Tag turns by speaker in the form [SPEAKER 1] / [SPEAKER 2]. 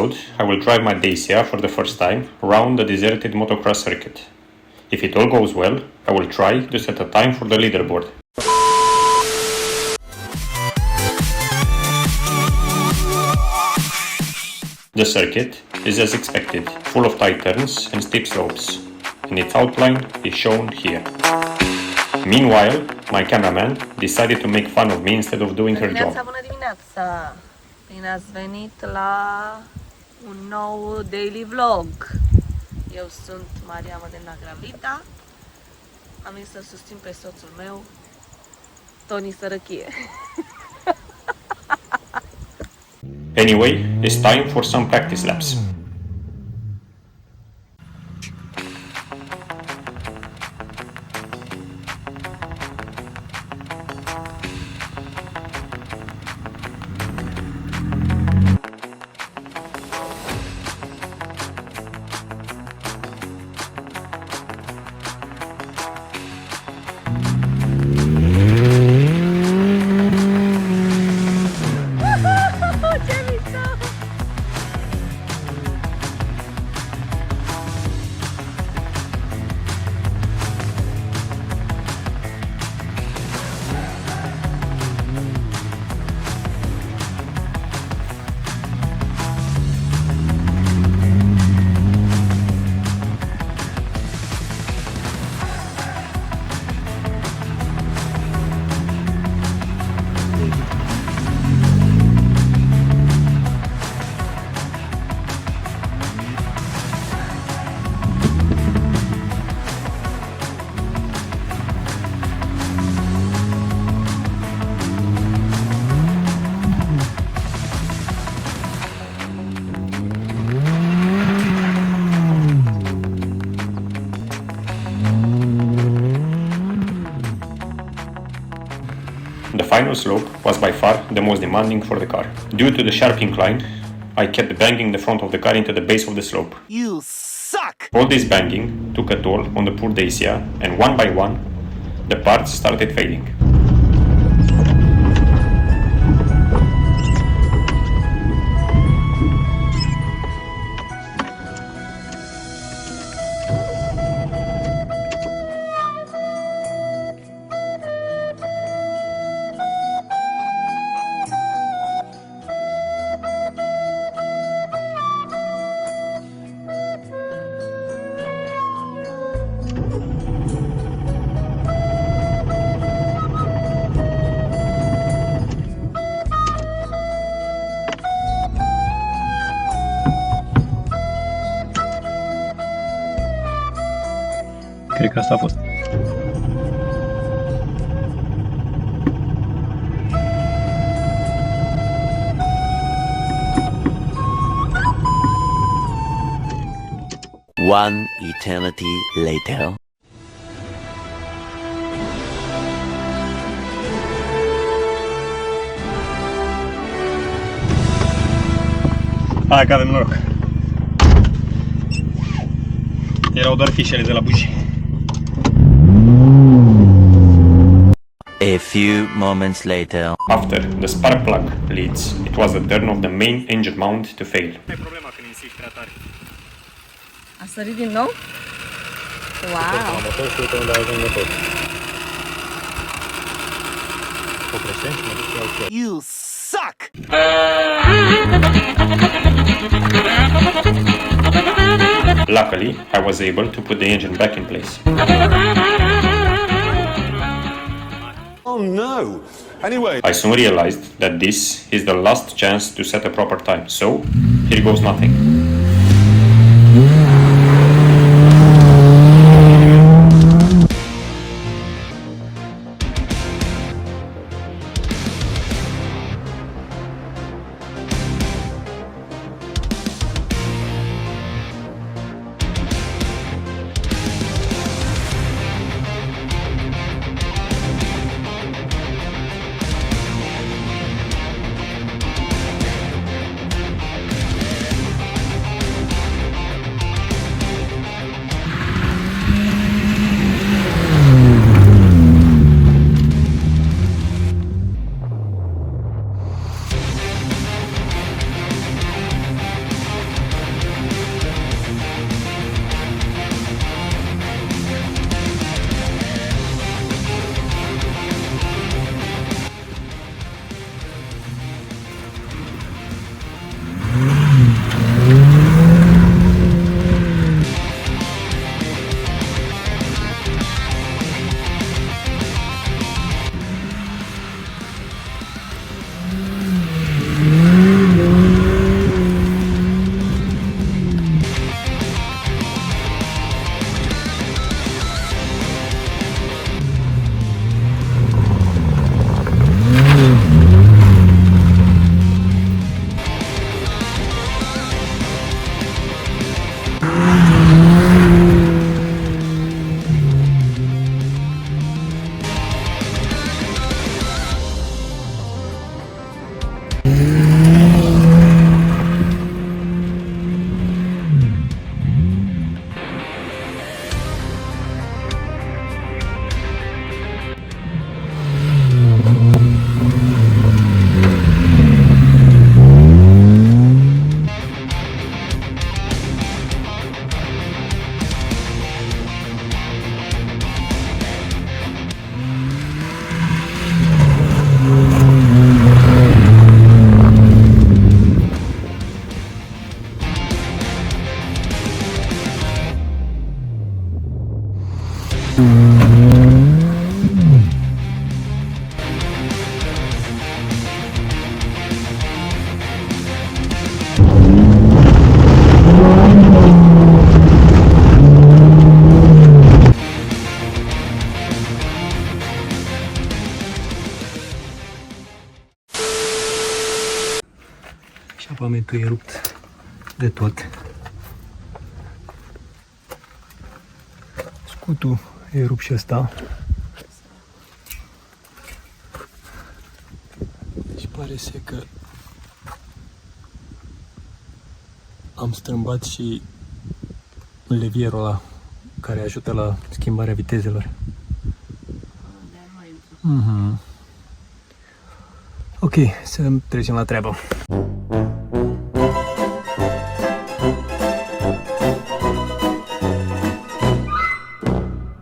[SPEAKER 1] episode, I will drive my Dacia for the first time around the deserted motocross circuit. If it all goes well, I will try to set a time for the leaderboard. The circuit is as expected, full of tight turns and steep slopes, and its outline is shown here. Meanwhile, my cameraman decided to make fun of me instead of doing her job.
[SPEAKER 2] Bună dimineața! Bine ați venit la un nou daily vlog. Eu sunt Maria Mădălina Gravita. Am venit să susțin pe soțul meu, Toni Sărăchie.
[SPEAKER 1] Anyway, it's time for some practice laps. The final slope was by far the most demanding for the car. Due to the sharp incline, I kept banging the front of the car into the base of the slope.
[SPEAKER 3] You suck!
[SPEAKER 1] All this banging took a toll on the poor Dacia, and one by one, the parts started failing.
[SPEAKER 4] Cred că asta a fost.
[SPEAKER 3] One eternity later.
[SPEAKER 4] Hai că avem noroc. Erau doar fișele de la buji.
[SPEAKER 3] A few moments later.
[SPEAKER 1] After the spark plug leads, it was the turn of the main engine mount to fail.
[SPEAKER 4] Ai problema când insisti prea tare.
[SPEAKER 2] A sărit din nou? Wow!
[SPEAKER 4] Motor și uite unde a ajuns motor. Oprește și mă duc și iau și eu.
[SPEAKER 3] You suck!
[SPEAKER 1] Luckily, I was able to put the engine back in place.
[SPEAKER 5] Oh no! Anyway,
[SPEAKER 1] I soon realized that this is the last chance to set a proper time, so here goes nothing.
[SPEAKER 6] Eșapamentul e rupt de tot. Scutul e rupt și ăsta. Deci pare să că am strâmbat și levierul ăla care ajută la schimbarea vitezelor. Ok, să trecem la treabă.